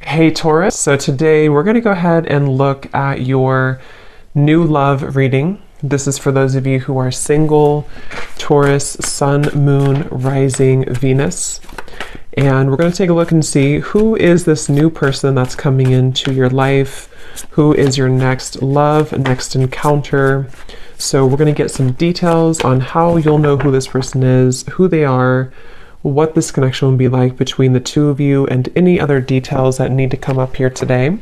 Hey Taurus, so today we're going to go ahead and look at your new love reading. This is for those of you who are single, Taurus, Sun, Moon, Rising, Venus. And we're going to take a look and see who is this new person that's coming into your life, who is your next love, next encounter. So we're going to get some details on how you'll know who this person is, who they are, what this connection will be like between the two of you, and any other details that need to come up here today.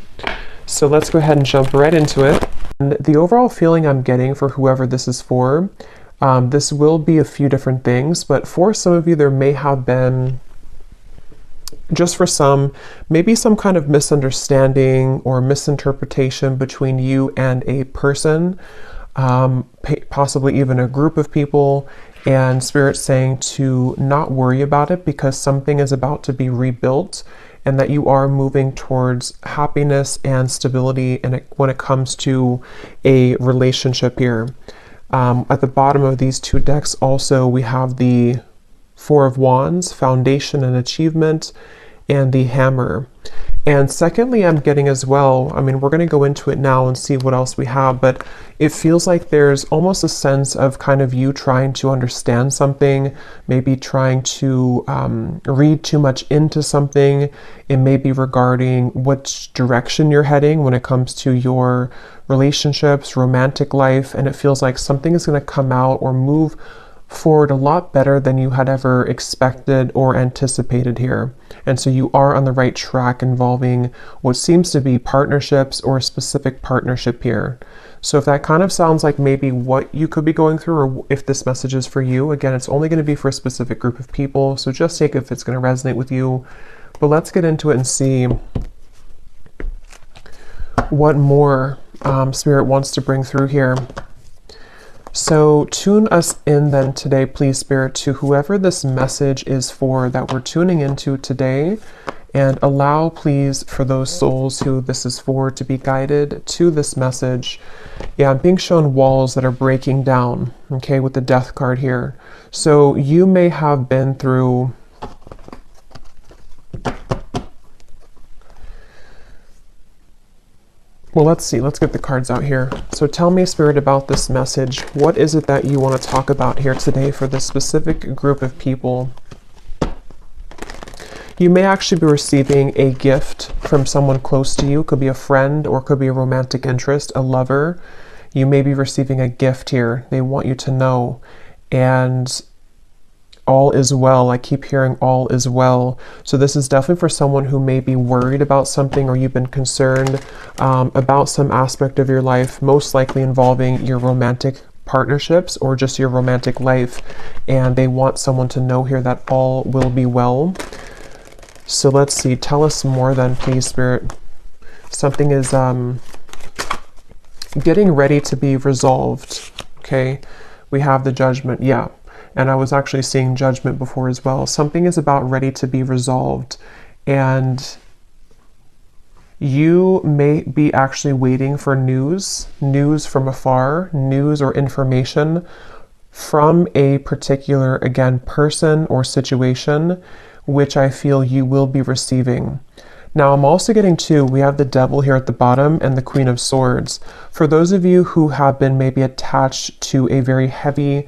So let's go ahead and jump right into it. And the overall feeling I'm getting for whoever this is for, this will be a few different things, but for some of you there may have been, just for some, maybe some kind of misunderstanding or misinterpretation between you and a person, possibly even a group of people, and Spirit saying to not worry about it because something is about to be rebuilt and that you are moving towards happiness and stability when it comes to a relationship here. At the bottom of these two decks also we have the Four of Wands, Foundation and Achievement, and the Hammer. And secondly, I'm getting as well, I mean, we're going to go into it now and see what else we have, but it feels like there's almost a sense of kind of you trying to understand something, maybe trying to read too much into something. It may be regarding which direction you're heading when it comes to your relationships, romantic life, and it feels like something is going to come out or move forward a lot better than you had ever expected or anticipated here. And so you are on the right track involving what seems to be partnerships or a specific partnership here. So if that kind of sounds like maybe what you could be going through, or if this message is for you, again, it's only going to be for a specific group of people. So just take if it's going to resonate with you. But let's get into it and see what more Spirit wants to bring through here. So tune us in then today, please, Spirit, to whoever this message is for that we're tuning into today, and allow, please, for those souls who this is for to be guided to this message. Yeah, I'm being shown walls that are breaking down, okay, with the Death card here. So you may have been through well, let's see. Let's get the cards out here. So tell me, Spirit, about this message. What is it that you want to talk about here today for this specific group of people? You may actually be receiving a gift from someone close to you. Could be a friend or could be a romantic interest, a lover. You may be receiving a gift here. They want you to know. And all is well. I keep hearing all is well. So this is definitely for someone who may be worried about something, or you've been concerned about some aspect of your life, most likely involving your romantic partnerships or just your romantic life. And they want someone to know here that all will be well. So let's see. Tell us more then, please, Spirit. Something is getting ready to be resolved. Okay. We have the Judgment. Yeah. And I was actually seeing Judgment before as well. Something is about ready to be resolved. And you may be actually waiting for news from afar, news or information from a particular, again, person or situation, which I feel you will be receiving. Now, I'm also getting we have the Devil here at the bottom and the Queen of Swords. For those of you who have been maybe attached to a very heavy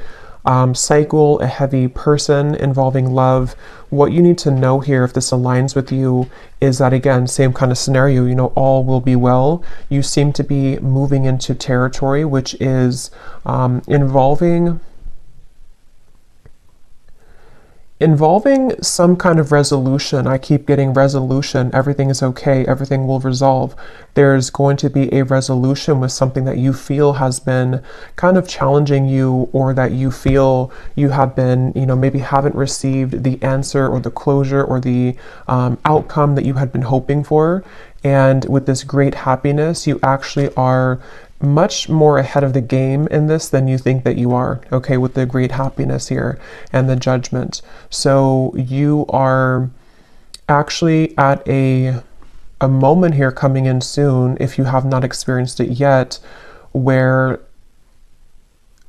cycle, a heavy person involving love, what you need to know here, if this aligns with you, is that, again, same kind of scenario, you know, all will be well. You seem to be moving into territory which is involving some kind of resolution. I keep getting resolution. Everything is okay. Everything will resolve. There's going to be a resolution with something that you feel has been kind of challenging you, or that you feel you have been, you know, maybe haven't received the answer or the closure or the outcome that you had been hoping for. And with this great happiness, you actually are much more ahead of the game in this than you think that you are, okay, with the great happiness here and the Judgment. So you are actually at a moment here coming in soon, if you have not experienced it yet, where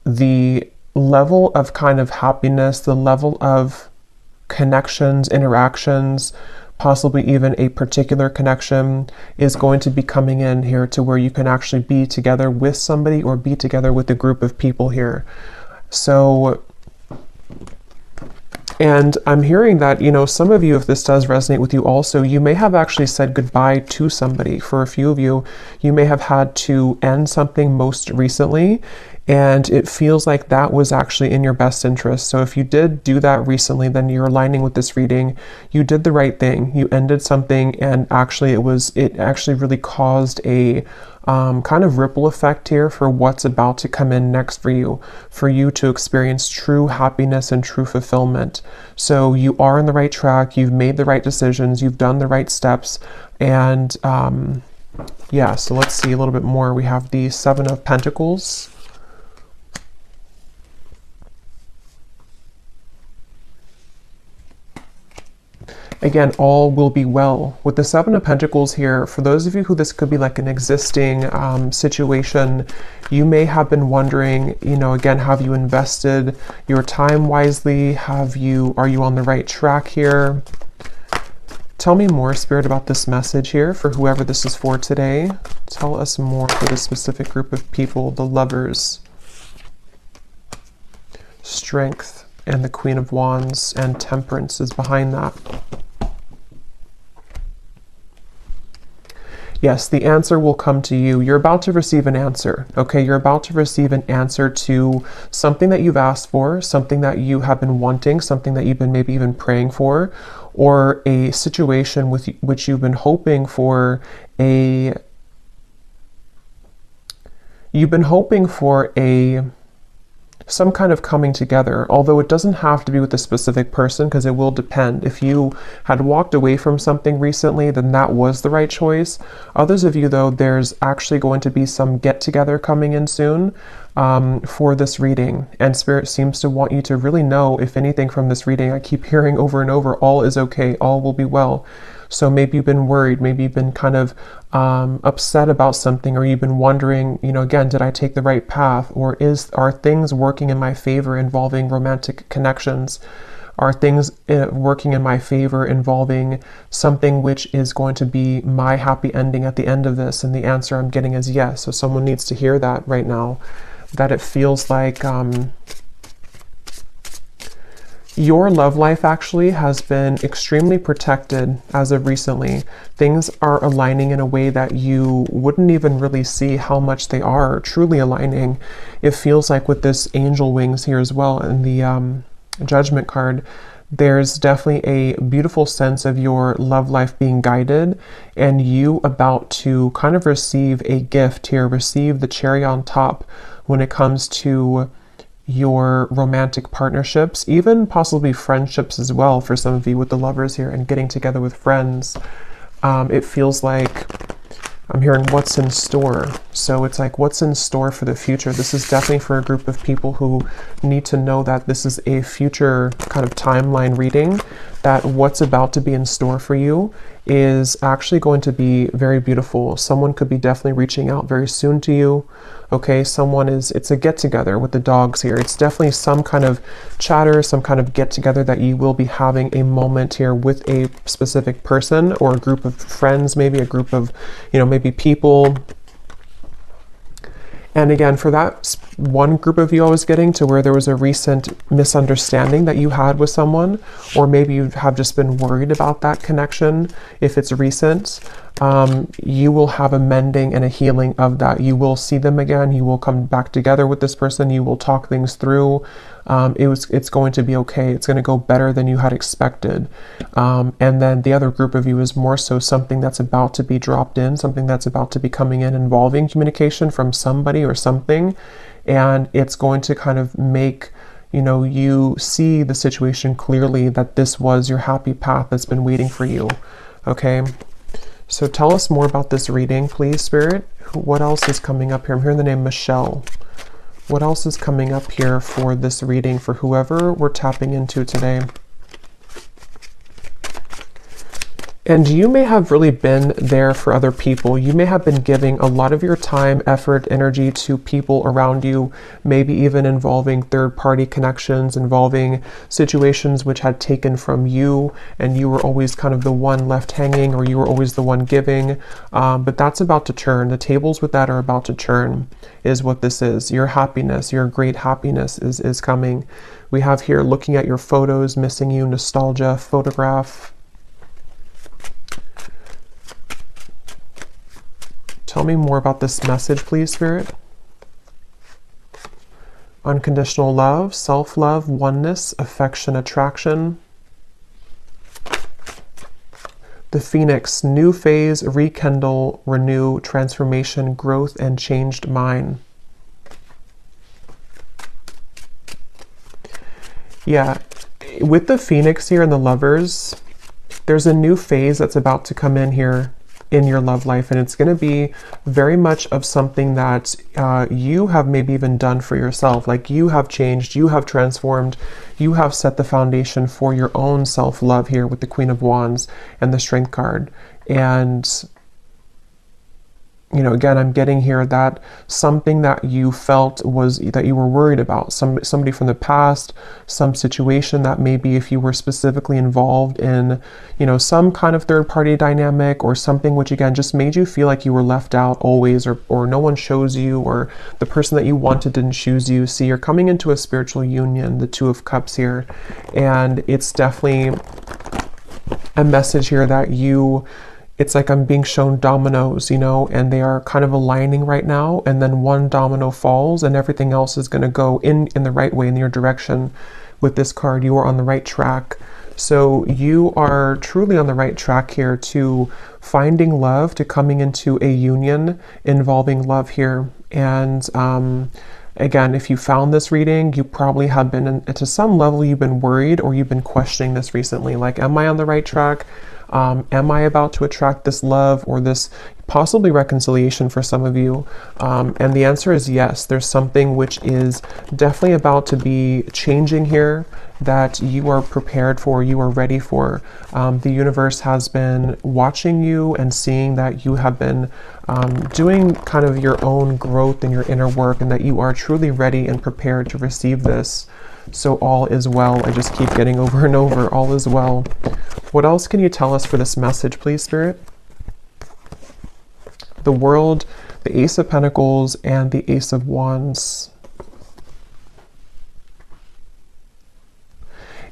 the level of kind of happiness, the level of connections, interactions, possibly even a particular connection is going to be coming in here to where you can actually be together with somebody or be together with a group of people here. So, and I'm hearing that, you know, some of you, if this does resonate with you also, you may have actually said goodbye to somebody. For a few of you, you may have had to end something most recently, and it feels like that was actually in your best interest. So if you did do that recently, then you're aligning with this reading. You did the right thing. You ended something, and actually it actually really caused a kind of ripple effect here for what's about to come in next for you to experience true happiness and true fulfillment. So you are on the right track. You've made the right decisions. You've done the right steps. And yeah, so let's see a little bit more. We have the Seven of Pentacles. Again, all will be well. With the Seven of Pentacles here, for those of you who this could be like an existing situation, you may have been wondering, you know, again, have you invested your time wisely? Are you on the right track here? Tell me more, Spirit, about this message here for whoever this is for today. Tell us more for this specific group of people, the Lovers, Strength, and the Queen of Wands, and Temperance is behind that. Yes, the answer will come to you. You're about to receive an answer, okay? You're about to receive an answer to something that you've asked for, something that you have been wanting, something that you've been maybe even praying for, or a situation with which you've been hoping for some kind of coming together, although it doesn't have to be with a specific person, because it will depend. If you had walked away from something recently, then that was the right choice. Others of you, though, there's actually going to be some get-together coming in soon for this reading. And Spirit seems to want you to really know, if anything from this reading, I keep hearing over and over, all is okay, all will be well. So maybe you've been worried, maybe you've been kind of upset about something, or you've been wondering, you know, again, did I take the right path? Or are things working in my favor involving romantic connections? Are things working in my favor involving something which is going to be my happy ending at the end of this? And the answer I'm getting is yes. So someone needs to hear that right now, that it feels like your love life actually has been extremely protected as of recently. Things are aligning in a way that you wouldn't even really see how much they are truly aligning. It feels like with this angel wings here as well in the Judgment card, there's definitely a beautiful sense of your love life being guided, and you about to kind of receive a gift here, receive the cherry on top when it comes to your romantic partnerships, even possibly friendships as well for some of you with the Lovers here and getting together with friends. It feels like I'm hearing what's in store. So it's like what's in store for the future. This is definitely for a group of people who need to know that this is a future kind of timeline reading, that what's about to be in store for you is actually going to be very beautiful. Someone could be definitely reaching out very soon to you. Okay, it's a get-together with the dogs here. It's definitely some kind of chatter, some kind of get-together that you will be having a moment here with a specific person or a group of friends, maybe a group of, you know, maybe people. And again, for that one group of you I was getting to where there was a recent misunderstanding that you had with someone, or maybe you have just been worried about that connection. If it's recent, you will have a mending and a healing of that. You will see them again. You will come back together with this person. You will talk things through. It's going to be okay. It's going to go better than you had expected. And then the other group of you is more so something that's about to be dropped in, something that's about to be coming in involving communication from somebody or something. And it's going to kind of make, you know, you see the situation clearly, that this was your happy path that's been waiting for you. Okay. So tell us more about this reading, please, Spirit. What else is coming up here? I'm hearing the name Michelle. What else is coming up here for this reading for whoever we're tapping into today? And you may have really been there for other people. You may have been giving a lot of your time, effort, energy to people around you, maybe even involving third-party connections, involving situations which had taken from you, and you were always kind of the one left hanging, or you were always the one giving. But that's about to turn. The tables with that are about to turn, is what this is. Your happiness, your great happiness is coming. We have here looking at your photos, missing you, nostalgia, photograph. Tell me more about this message, please, Spirit. Unconditional love, self-love, oneness, affection, attraction. The Phoenix, new phase, rekindle, renew, transformation, growth, and changed mind. Yeah, with the Phoenix here and the Lovers, there's a new phase that's about to come in here in your love life, and it's going to be very much of something that you have maybe even done for yourself. Like, you have changed, you have transformed, you have set the foundation for your own self-love here with the Queen of Wands and the Strength card. And you know, again, I'm getting here that something that you felt was that you were worried about, somebody from the past, some situation that maybe if you were specifically involved in, you know, some kind of third-party dynamic or something which again just made you feel like you were left out always, or no one chose you, or the person that you wanted didn't choose you. See, you're coming into a spiritual union, the Two of Cups here, and it's definitely a message here that it's like I'm being shown dominoes, you know, and they are kind of aligning right now, and then one domino falls and everything else is going to go in the right way, in your direction. With this card, you are on the right track. So you are truly on the right track here to finding love, to coming into a union involving love here. And again, if you found this reading, you probably have been, to some level, you've been worried, or you've been questioning this recently. Like, am I on the right track? Am I about to attract this love or this possibly reconciliation for some of you? And the answer is yes. There's something which is definitely about to be changing here that you are prepared for, you are ready for. The universe has been watching you and seeing that you have been doing kind of your own growth and your inner work, and that you are truly ready and prepared to receive this. So all is well. I just keep getting over and over, all is well. What else can you tell us for this message, please, Spirit? The World, the Ace of Pentacles, and the Ace of Wands.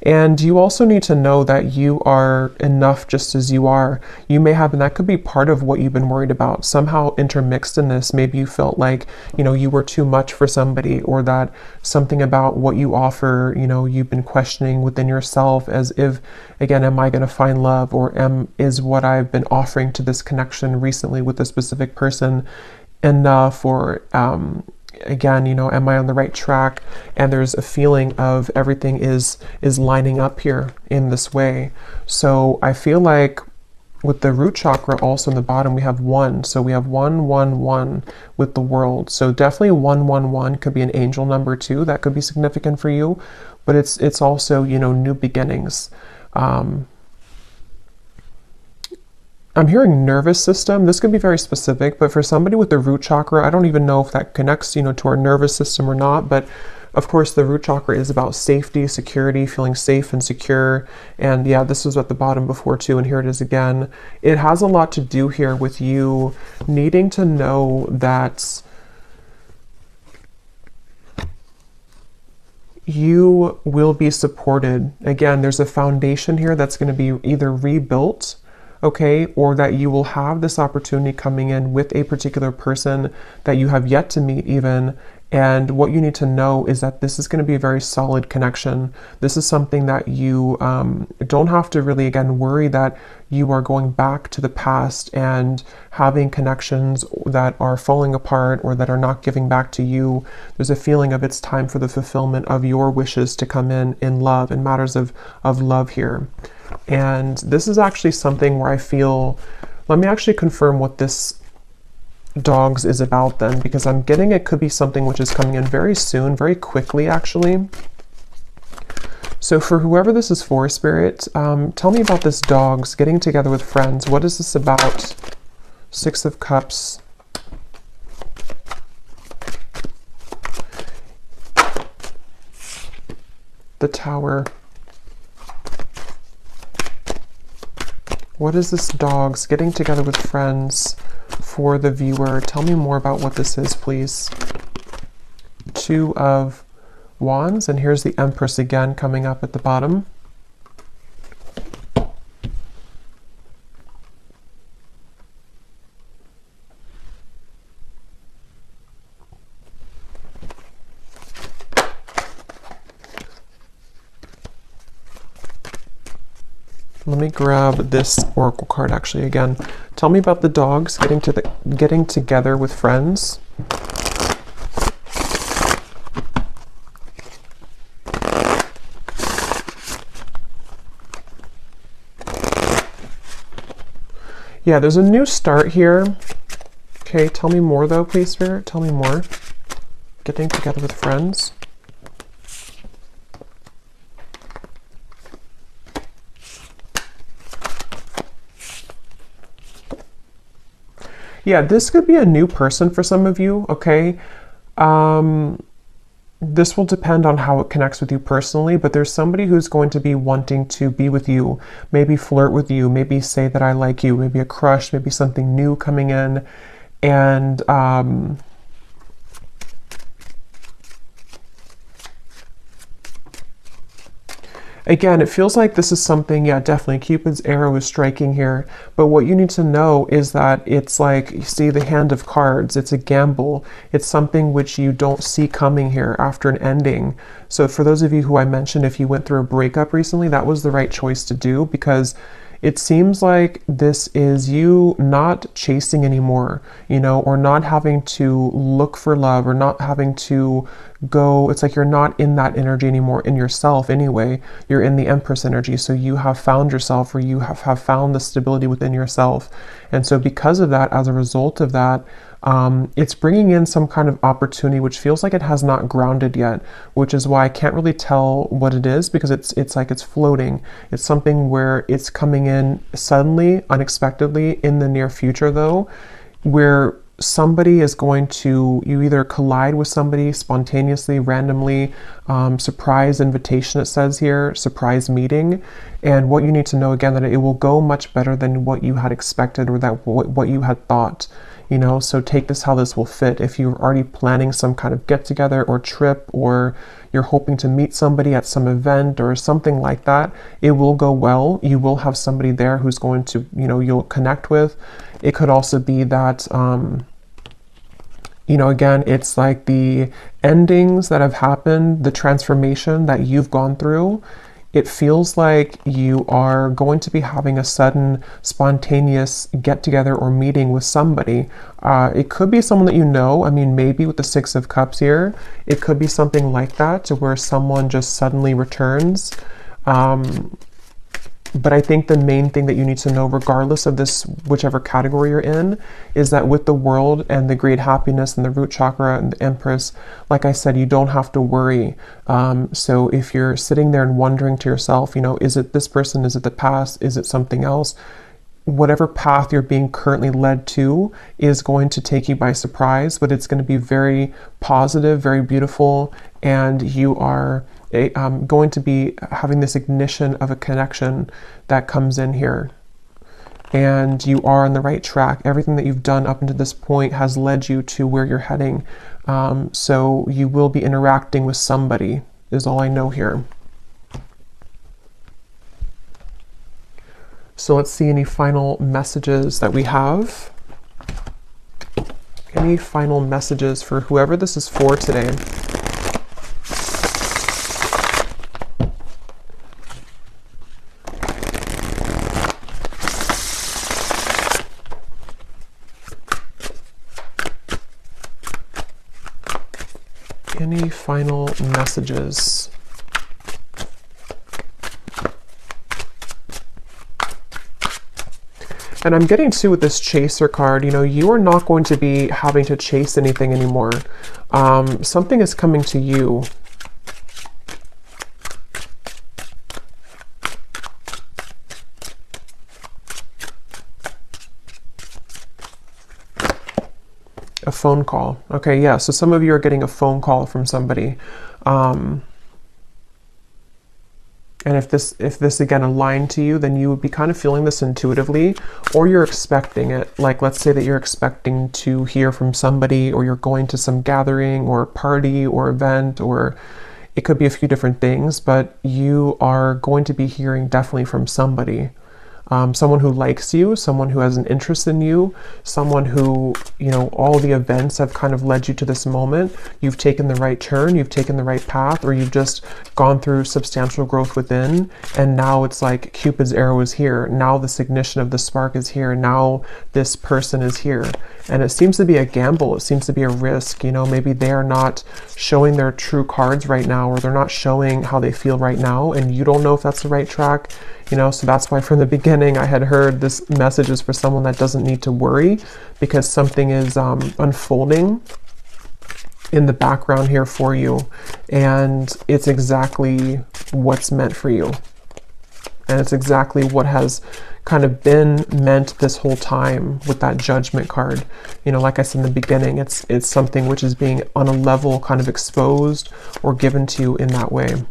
And you also need to know that you are enough just as you are. You may have, and that could be part of what you've been worried about, somehow intermixed in this. Maybe you felt like, you know, you were too much for somebody, or that something about what you offer, you know, you've been questioning within yourself, as if, again, am I going to find love, or is what I've been offering to this connection recently with a specific person enough, or again, you know, am I on the right track? And there's a feeling of everything is lining up here in this way. So I feel like with the root chakra also in the bottom, we have 1. So we have 1, 1, 1 with the World. So definitely 1, 1, 1 could be an angel number too. That could be significant for you. But it's also, you know, new beginnings. I'm hearing nervous system. This could be very specific, but for somebody with the root chakra, I don't even know if that connects, you know, to our nervous system or not. But of course, the root chakra is about safety, security, feeling safe and secure. And yeah, this was at the bottom before too, and here it is again. It has a lot to do here with you needing to know that you will be supported. Again, there's a foundation here that's going to be either rebuilt, okay, or that you will have this opportunity coming in with a particular person that you have yet to meet even. And what you need to know is that this is going to be a very solid connection. This is something that you don't have to really, again, worry that you are going back to the past and having connections that are falling apart or that are not giving back to you. There's a feeling of it's time for the fulfillment of your wishes to come in love, in matters of love here. And this is actually something where I feel, let me actually confirm what this dogs is about then, because I'm getting it could be something which is coming in very soon, very quickly actually. So for whoever this is for, Spirit, tell me about this dogs getting together with friends. What is this about? Six of Cups. The Tower. What is this dogs getting together with friends for the viewer? Tell me more about what this is, please. Two of Wands, and here's the Empress again coming up at the bottom. Let me grab this oracle card actually again. Tell me about the dogs getting together with friends. Yeah, there's a new start here. Okay, tell me more though, please, Spirit. Tell me more. Getting together with friends. Yeah, this could be a new person for some of you, okay? This will depend on how it connects with you personally, but there's somebody who's going to be wanting to be with you, maybe flirt with you, maybe say that I like you, maybe a crush, maybe something new coming in. And again, it feels like this is something, yeah, definitely Cupid's arrow is striking here. But what you need to know is that it's like, you see the hand of cards, it's a gamble. It's something which you don't see coming here after an ending. So for those of you who I mentioned, if you went through a breakup recently, that was the right choice to do, because it seems like this is you not chasing anymore, you know, or not having to look for love, or not having to go, it's like you're not in that energy anymore in yourself anyway. You're in the Empress energy. So you have found yourself, or you have found the stability within yourself. And so because of that, as a result of that, it's bringing in some kind of opportunity which feels like it has not grounded yet, which is why I can't really tell what it is, because it's like it's floating. It's something where it's coming in suddenly, unexpectedly in the near future though, where somebody is going to, you either collide with somebody spontaneously, randomly, surprise invitation, it says here, surprise meeting. And what you need to know again, that it will go much better than what you had expected, or that what you had thought. You know, so take this how this will fit. If you're already planning some kind of get together or trip, or you're hoping to meet somebody at some event or something like that, it will go well. You will have somebody there who's going to, you know, you'll connect with. It could also be that, you know, again, it's like the endings that have happened, the transformation that you've gone through. It feels like you are going to be having a sudden spontaneous get together or meeting with somebody. It could be someone that you know. I mean, maybe with the Six of Cups here, it could be something like that, to where someone just suddenly returns. But I think the main thing that you need to know, regardless of this, whichever category you're in, is that with the World and the great happiness and the root chakra and the Empress, like I said, you don't have to worry. So if you're sitting there and wondering to yourself, you know, is it this person? Is it the past? Is it something else? Whatever path you're being currently led to is going to take you by surprise, but it's going to be very positive, very beautiful, and you are going to be having this ignition of a connection that comes in here. And you are on the right track. Everything that you've done up until this point has led you to where you're heading. So you will be interacting with somebody, is all I know here. So let's see any final messages that we have. Any final messages for whoever this is for today? Any final messages? And I'm getting too with this chaser card, you know, you are not going to be having to chase anything anymore. Something is coming to you. A phone call. Okay, yeah, so some of you are getting a phone call from somebody. And if this again aligned to you, then you would be kind of feeling this intuitively, or you're expecting it. Like, let's say that you're expecting to hear from somebody, or you're going to some gathering or party or event, or it could be a few different things, but you are going to be hearing definitely from somebody. Someone who likes you, someone who has an interest in you, someone who, you know, all the events have kind of led you to this moment. You've taken the right turn, you've taken the right path, or you've just gone through substantial growth within, and now it's like Cupid's arrow is here. Now this ignition of the spark is here. Now this person is here. And it seems to be a gamble. It seems to be a risk. You know, maybe they are not showing their true cards right now, or they're not showing how they feel right now, and you don't know if that's the right track. You know, so that's why from the beginning I had heard this message is for someone that doesn't need to worry, because something is unfolding in the background here for you, and it's exactly what's meant for you. And it's exactly what has kind of been meant this whole time with that Judgment card. You know, like I said in the beginning, it's something which is being on a level kind of exposed or given to you in that way.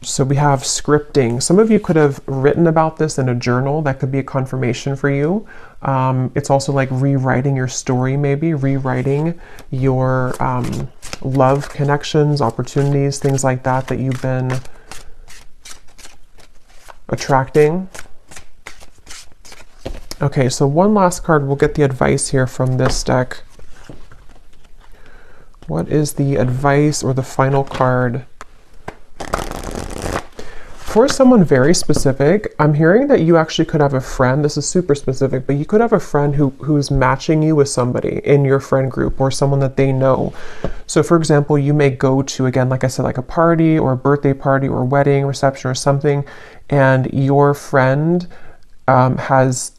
So we have scripting. Some of you could have written about this in a journal. That could be a confirmation for you. It's also like rewriting your story, maybe rewriting your love connections, opportunities, things like that that you've been attracting. Okay, so one last card. We'll get the advice here from this deck. What is the advice or the final card? For someone very specific, I'm hearing that you actually could have a friend. This is super specific, but you could have a friend who's matching you with somebody in your friend group, or someone that they know. So for example, you may go to, again, like I said, like a party or a birthday party or a wedding reception or something, and your friend has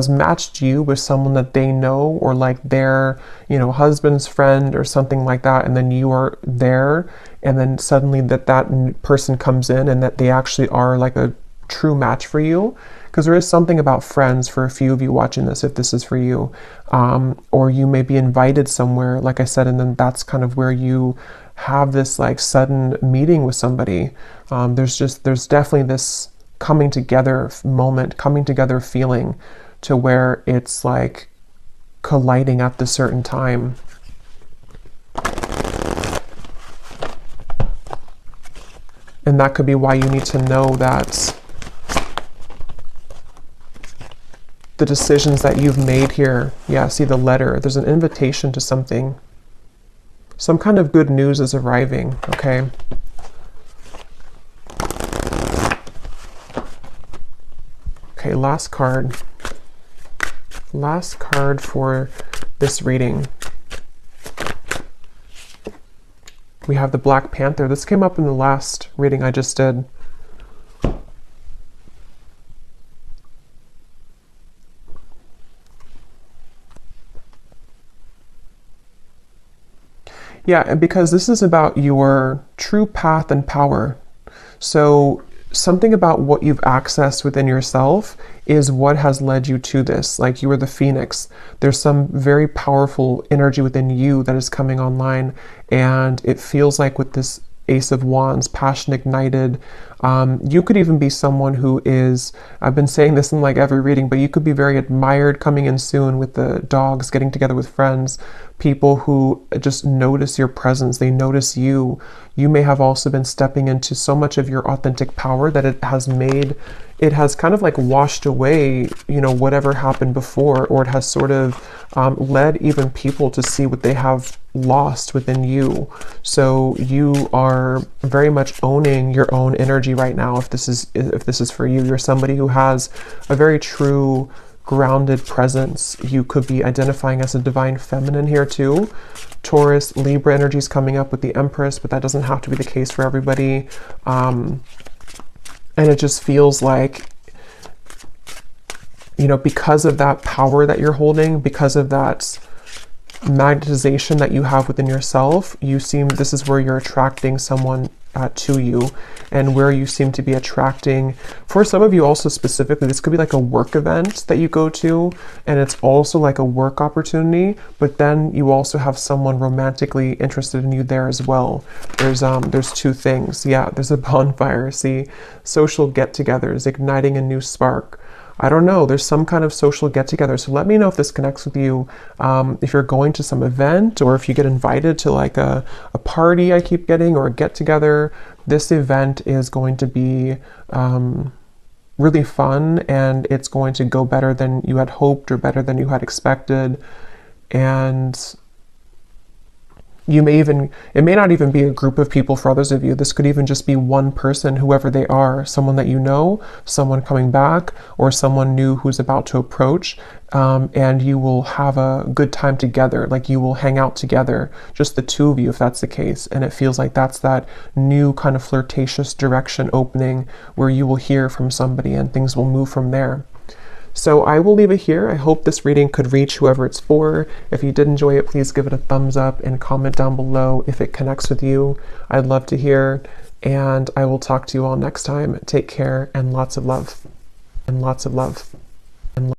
matched you with someone that they know, or like their, you know, husband's friend or something like that, and then you are there, and then suddenly that person comes in and that they actually are like a true match for you. Because there is something about friends for a few of you watching this, if this is for you, or you may be invited somewhere, like I said, and then that's kind of where you have this like sudden meeting with somebody. There's definitely this coming together moment, coming together feeling, to where it's like colliding at the certain time. And that could be why you need to know that the decisions that you've made here, yeah, see the letter, there's an invitation to something. Some kind of good news is arriving, okay? Okay, last card. Last card for this reading. We have the Black Panther. This came up in the last reading I just did. Yeah, and because this is about your true path and power. So something about what you've accessed within yourself is what has led you to this. Like, you are the phoenix. There's some very powerful energy within you that is coming online, and it feels like with this Ace of Wands, passion ignited. You could even be someone who is, I've been saying this in like every reading, but you could be very admired coming in soon with the dogs, getting together with friends, people who just notice your presence, they notice you. You may have also been stepping into so much of your authentic power that it has kind of like washed away, you know, whatever happened before, or it has sort of led even people to see what they have lost within you. So you are very much owning your own energy right now. If this is for you, you're somebody who has a very true grounded presence. You could be identifying as a divine feminine here too. Taurus, Libra energy is coming up with the Empress, but that doesn't have to be the case for everybody. And it just feels like, you know, because of that power that you're holding, because of that magnetization that you have within yourself, this is where you're attracting someone to you, and where you seem to be attracting. For some of you also specifically, this could be like a work event that you go to, and it's also like a work opportunity, but then you also have someone romantically interested in you there as well. There's two things. Yeah, there's a bonfire. See, social get-togethers, igniting a new spark. I don't know, there's some kind of social get-together. So let me know if this connects with you. If you're going to some event, or if you get invited to like a party I keep getting, or a get-together, this event is going to be really fun, and it's going to go better than you had hoped or better than you had expected. And it may not even be a group of people for others of you. This could even just be one person, whoever they are, someone that you know, someone coming back, or someone new who's about to approach, and you will have a good time together. Like, you will hang out together, just the two of you, if that's the case. And it feels like that's that new kind of flirtatious direction opening, where you will hear from somebody and things will move from there. So I will leave it here. I hope this reading could reach whoever it's for. If you did enjoy it, please give it a thumbs up and comment down below if it connects with you. I'd love to hear, and I will talk to you all next time. Take care, and lots of love. And lots of love.